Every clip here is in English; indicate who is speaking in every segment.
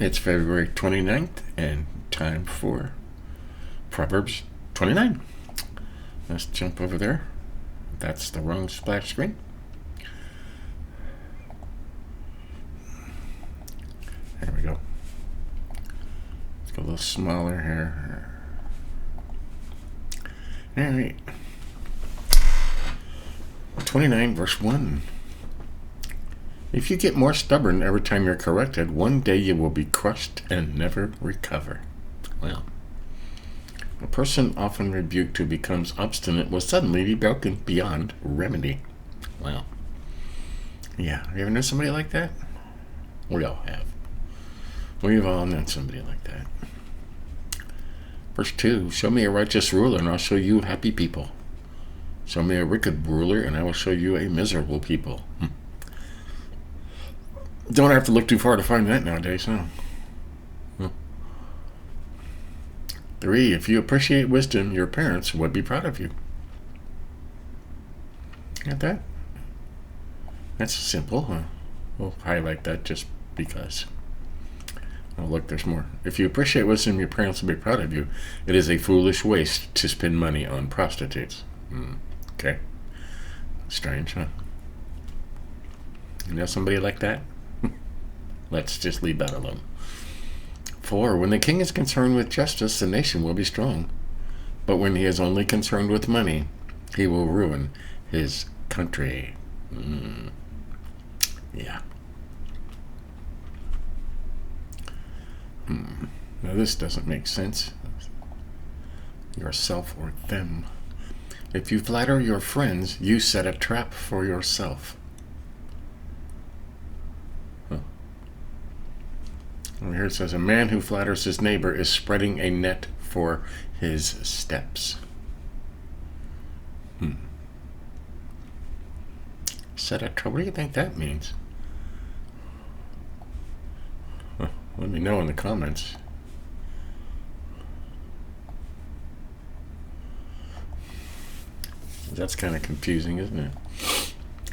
Speaker 1: It's February 29th and time for Proverbs 29. Let's jump over there. That's the wrong splash screen. There we go. Let's go a little smaller here. Alright. 29 verse 1. If you get more stubborn every time you're corrected, one day you will be crushed and never recover. Well, a person often rebuked who becomes obstinate will suddenly be broken beyond remedy. Well, yeah, have you ever known somebody like that? We all have. We've all known somebody like that. Verse 2, show me a righteous ruler and I'll show you happy people. Show me a wicked ruler and I will show you a miserable people. Don't have to look too far to find that nowadays, huh? 3, if you appreciate wisdom, your parents would be proud of you. Got that? That's simple, huh? We'll highlight that just because. Oh, look, there's more. If you appreciate wisdom, your parents will be proud of you. It is a foolish waste to spend money on prostitutes. Okay. Strange, huh? You know somebody like that? Let's just leave that alone. 4, when the king is concerned with justice, the nation will be strong. But when he is only concerned with money, he will ruin his country. Yeah. Now this doesn't make sense. Yourself or them. If you flatter your friends, you set a trap for yourself. Over here it says, a man who flatters his neighbor is spreading a net for his steps. Set a trap. What do you think that means? Let me know in the comments. That's kind of confusing, isn't it?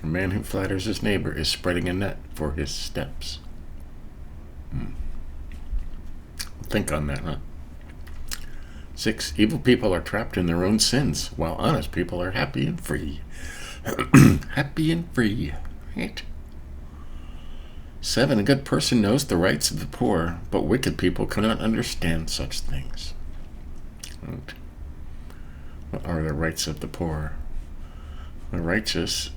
Speaker 1: A man who flatters his neighbor is spreading a net for his steps. Think on that, huh? 6, evil people are trapped in their own sins, while honest people are happy and free. Happy and free, right? 7, a good person knows the rights of the poor, but wicked people cannot understand such things. Right. What are the rights of the poor? The righteous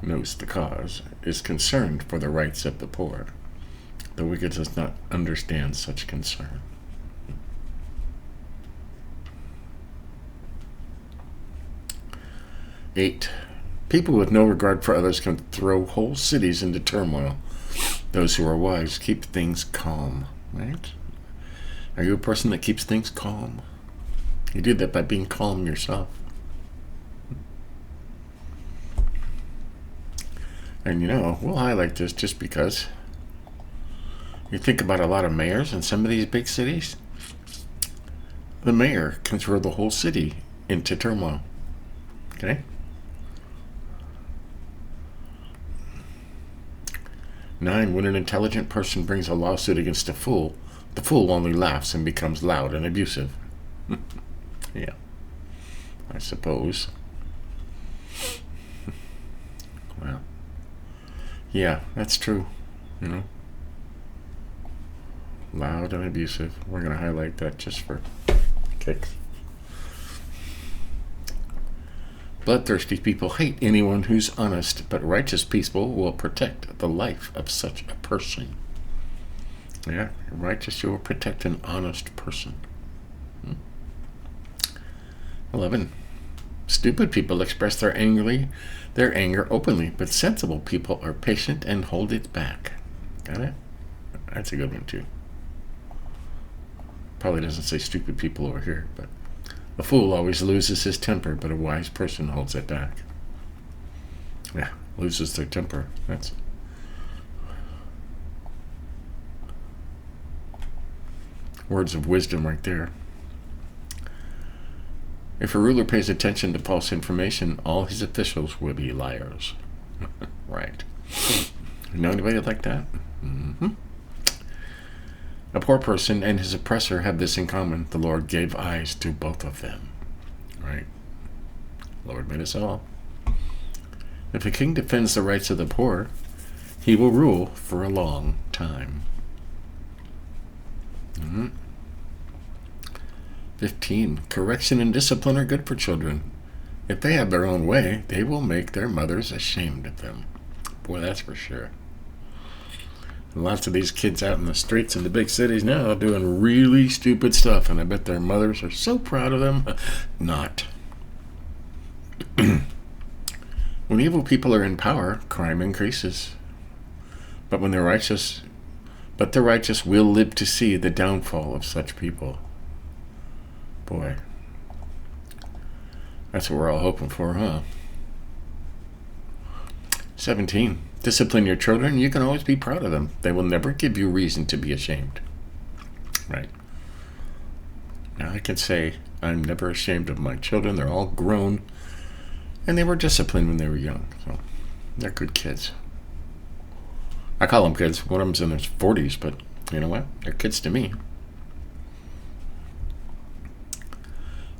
Speaker 1: knows the cause, is concerned for the rights of the poor. The wicked does not understand such concern. 8, people with no regard for others can throw whole cities into turmoil. Those who are wise keep things calm, right? Are you a person that keeps things calm? You do that by being calm yourself. And you know, we'll highlight this just because you think about a lot of mayors in some of these big cities. The mayor can throw the whole city into turmoil. Okay? 9, when an intelligent person brings a lawsuit against a fool, the fool only laughs and becomes loud and abusive. Yeah, I suppose. Well, yeah, that's true, you know. Loud and abusive. We're going to highlight that just for kicks. Bloodthirsty people hate anyone who's honest, but righteous people will protect the life of such a person. Yeah, righteous, you will protect an honest person. 11. Stupid people express their anger openly, but sensible people are patient and hold it back. Got it? That's a good one too. Probably doesn't say stupid people over here, but a fool always loses his temper, but a wise person holds it back. Yeah, loses their temper. That's words of wisdom right there. If a ruler pays attention to false information, all his officials will be liars. Right. You know anybody like that? A poor person and his oppressor have this in common. The Lord gave eyes to both of them. Right? Lord made us all. If a king defends the rights of the poor, he will rule for a long time. 15. Correction and discipline are good for children. If they have their own way, they will make their mothers ashamed of them. Boy, that's for sure. Lots of these kids out in the streets in the big cities now are doing really stupid stuff, and I bet their mothers are so proud of them. Not. When evil people are in power, crime increases. But the righteous will live to see the downfall of such people. Boy, that's what we're all hoping for, huh? 17. Discipline your children. You can always be proud of them. They will never give you reason to be ashamed. Right. Now I can say I'm never ashamed of my children. They're all grown. And they were disciplined when they were young. So they're good kids. I call them kids. One of them's in his 40s, but you know what? They're kids to me.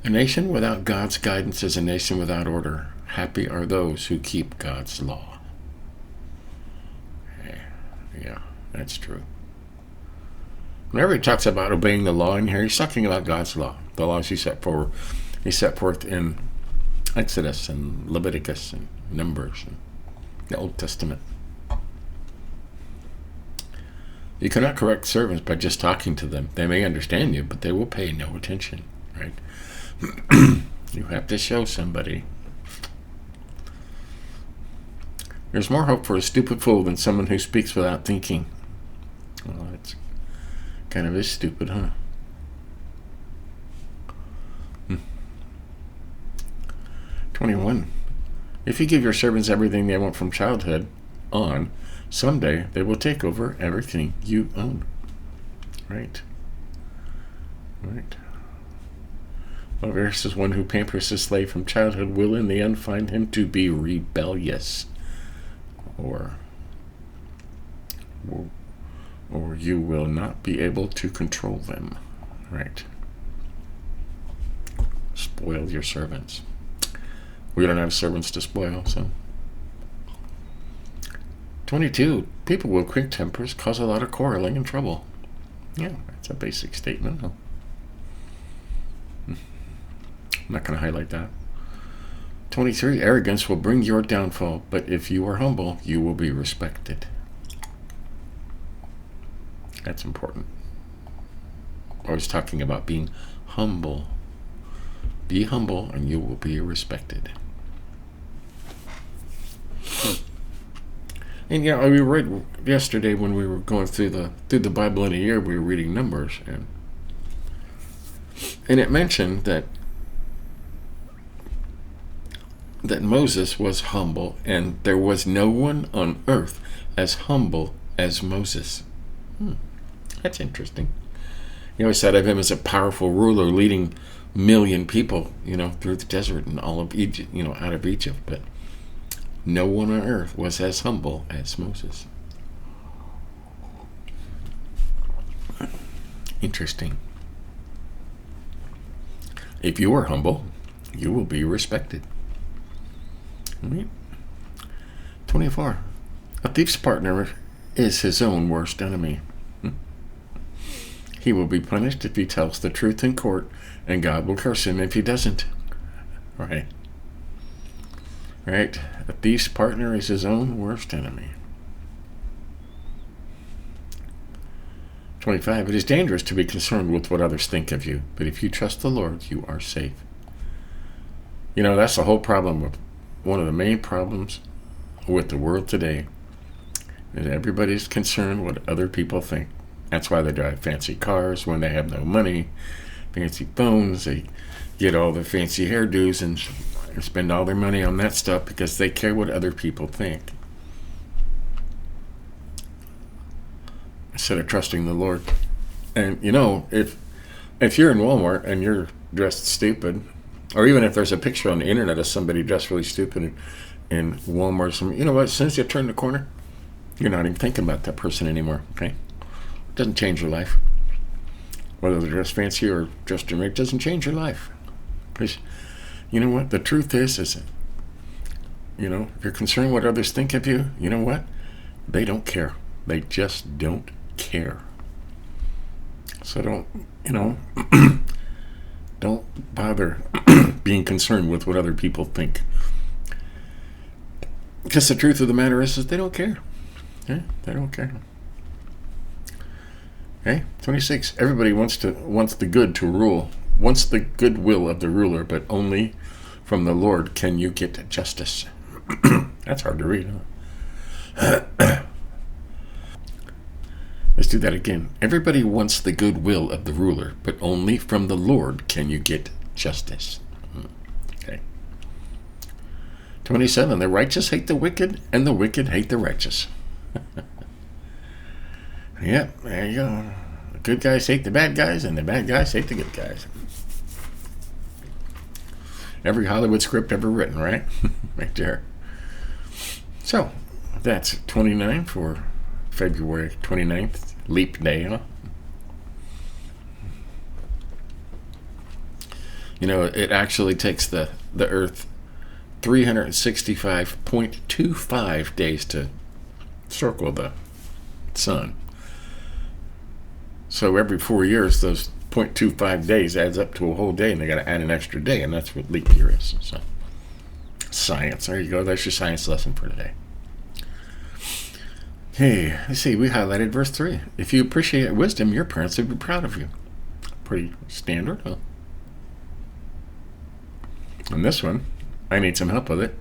Speaker 1: A nation without God's guidance is a nation without order. Happy are those who keep God's law. Yeah, that's true. Whenever he talks about obeying the law in here, he's talking about God's law. The laws he set forth in Exodus and Leviticus and Numbers and the Old Testament. You cannot correct servants by just talking to them. They may understand you, but they will pay no attention, right? You have to show somebody. There's more hope for a stupid fool than someone who speaks without thinking. Well, that's kind of is stupid, huh? 21. If you give your servants everything they want from childhood on, someday they will take over everything you own. Right. Well, verses one who pampers his slave from childhood will in the end find him to be rebellious. Or you will not be able to control them. Right. Spoil your servants. We don't have servants to spoil, so. 22. People with quick tempers cause a lot of quarreling and trouble. Yeah, that's a basic statement. Huh? I'm not going to highlight that. 23. Arrogance will bring your downfall, but if you are humble, you will be respected. That's important. Always talking about being humble. Be humble and you will be respected. And yeah, we read yesterday when we were going through the Bible in a year, we were reading Numbers, and it mentioned that Moses was humble, and there was no one on earth as humble as Moses. That's interesting. He always said of him as a powerful ruler leading 1 million people, through the desert and all of Egypt, out of Egypt. But no one on earth was as humble as Moses. Interesting. If you are humble, you will be respected. 24. A thief's partner is his own worst enemy. He will be punished if he tells the truth in court, and God will curse him if he doesn't. Right. A thief's partner is his own worst enemy. 25. It is dangerous to be concerned with what others think of you, but if you trust the Lord, you are safe. That's the whole problem with one of the main problems with the world today, is everybody's concerned what other people think. That's why they drive fancy cars when they have no money, fancy phones, they get all the fancy hairdos and spend all their money on that stuff because they care what other people think, instead of trusting the Lord. And if you're in Walmart and you're dressed stupid, or even if there's a picture on the internet of somebody dressed really stupid in Walmart, as soon as you turn the corner, You're not even thinking about that person anymore, okay? It doesn't change your life. Whether they're dressed fancy or dressed in red doesn't change your life. Because, you know what? The truth is that, if you're concerned what others think of you, you know what? They don't care. They just don't care. So don't bother being concerned with what other people think. Because the truth of the matter is they don't care. Yeah, they don't care. Okay, 26. Everybody wants the good to rule, wants the goodwill of the ruler, but only from the Lord can you get justice. That's hard to read, huh? Let's do that again. Everybody wants the goodwill of the ruler, but only from the Lord can you get justice. Okay. 27. The righteous hate the wicked, and the wicked hate the righteous. Yep, there you go. The good guys hate the bad guys, and the bad guys hate the good guys. Every Hollywood script ever written, right? Right there. So, that's 29 for February 29th, Leap Day, huh? It actually takes the Earth 365.25 days to circle the sun. So every 4 years, those 0.25 days adds up to a whole day, and they got to add an extra day, and that's what leap year is. So, science. There you go. That's your science lesson for today. Hey, let's see. We highlighted verse 3. If you appreciate wisdom, your parents would be proud of you. Pretty standard, huh? And this one, I need some help with it.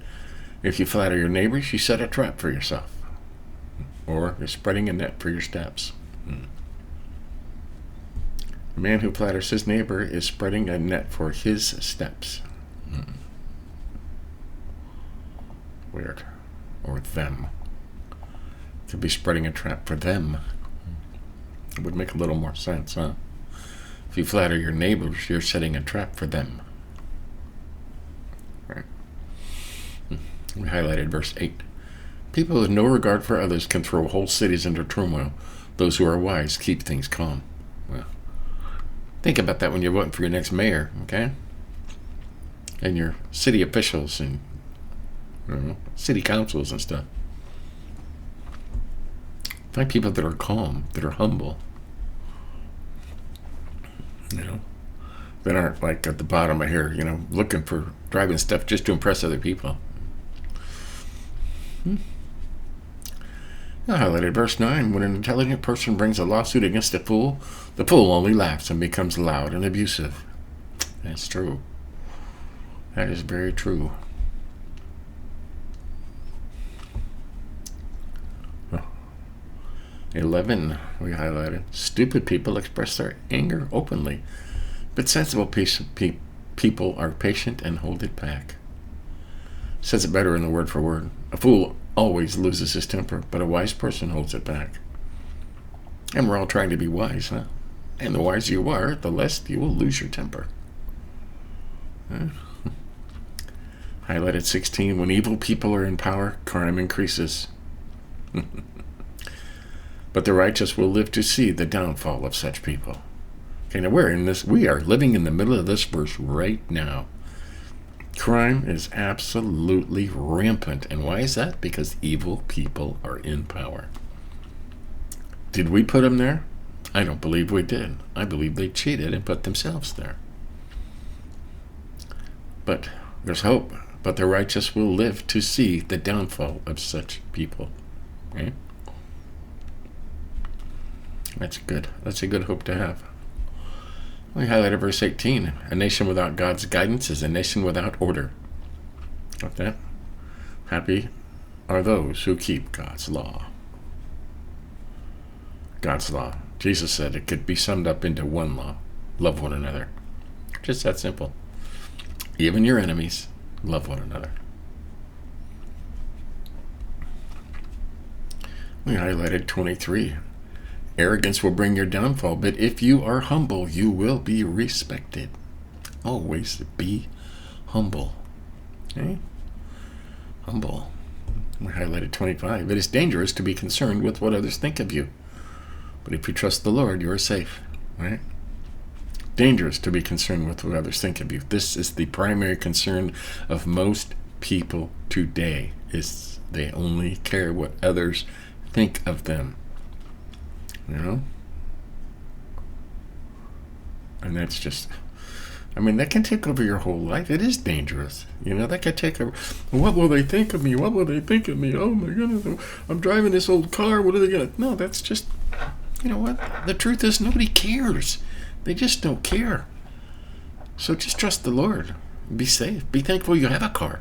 Speaker 1: If you flatter your neighbors, you set a trap for yourself. Or you're spreading a net for your steps. A man who flatters his neighbor is spreading a net for his steps. Weird. Or them. Could be spreading a trap for them. It would make a little more sense, huh? If you flatter your neighbors, you're setting a trap for them. Right. We highlighted verse 8. People with no regard for others can throw whole cities into turmoil. Those who are wise keep things calm. Well, think about that when you're voting for your next mayor, okay? And your city officials and city councils and stuff. Find people that are calm, that are humble. That aren't like at the bottom of here, looking for driving stuff just to impress other people. I highlighted verse 9. When an intelligent person brings a lawsuit against a fool, the fool only laughs and becomes loud and abusive. That's true. That is very true. 11, we highlighted. Stupid people express their anger openly, but sensible people are patient and hold it back. Says it better in the word for word. A fool always loses his temper, but a wise person holds it back. And we're all trying to be wise, huh? And the wiser you are, the less you will lose your temper. Highlighted 16. When evil people are in power, crime increases. But the righteous will live to see the downfall of such people. Okay, now we are living in the middle of this verse right now. Crime is absolutely rampant. And why is that? Because evil people are in power. Did we put them there? I don't believe we did. I believe they cheated and put themselves there. But there's hope. But the righteous will live to see the downfall of such people. Okay? That's good. That's a good hope to have. We highlighted verse 18. A nation without God's guidance is a nation without order. Got that? Happy are those who keep God's law. God's law. Jesus said it could be summed up into one law. Love one another. Just that simple. Even your enemies, love one another. We highlighted 23. Arrogance will bring your downfall, but if you are humble, you will be respected. Always be humble. Okay? Humble. We highlighted 25. It is dangerous to be concerned with what others think of you. But if you trust the Lord, you are safe. Right? Dangerous to be concerned with what others think of you. This is the primary concern of most people today, is they only care what others think of them. You know? And that's just, I mean, that can take over your whole life. It is dangerous. You know, that can take over. What will they think of me? What will they think of me? Oh my goodness, I'm driving this old car. What are they going to? No, that's just, you know what? The truth is, nobody cares. They just don't care. So just trust the Lord. Be safe. Be thankful you have a car.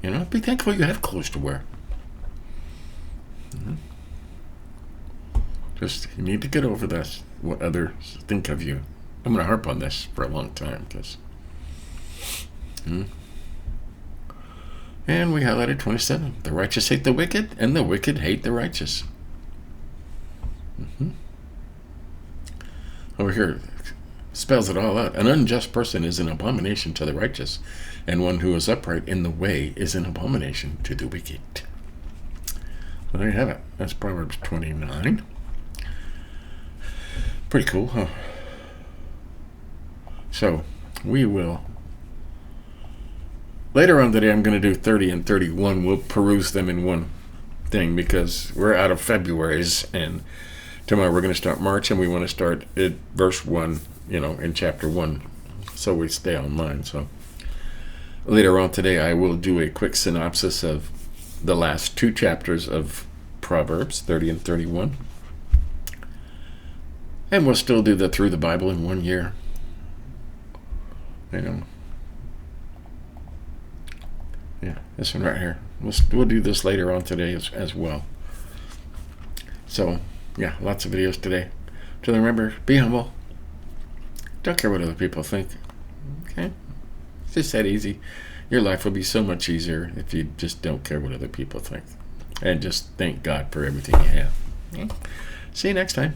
Speaker 1: You know, be thankful you have clothes to wear. Mm-hmm. Just, you need to get over this, what others think of you. I'm going to harp on this for a long time, because. And we highlighted 27. The righteous hate the wicked, and the wicked hate the righteous. Over here, spells it all out. An unjust person is an abomination to the righteous, and one who is upright in the way is an abomination to the wicked. Well, there you have it. That's Proverbs 29. Pretty cool, huh? So, we will, later on today, I'm going to do 30 and 31. We'll peruse them in one thing, because we're out of February's, and tomorrow we're going to start March, and we want to start at verse 1, you know, in chapter 1, so we stay online. So later on today, I will do a quick synopsis of the last 2 chapters of Proverbs, 30 and 31. And we'll still do the Through the Bible in 1 year. You know. Yeah, this one right here. We'll do this later on today as well. So, yeah, lots of videos today. So remember, be humble. Don't care what other people think. Okay? It's just that easy. Your life will be so much easier if you just don't care what other people think. And just thank God for everything you have. Okay? See you next time.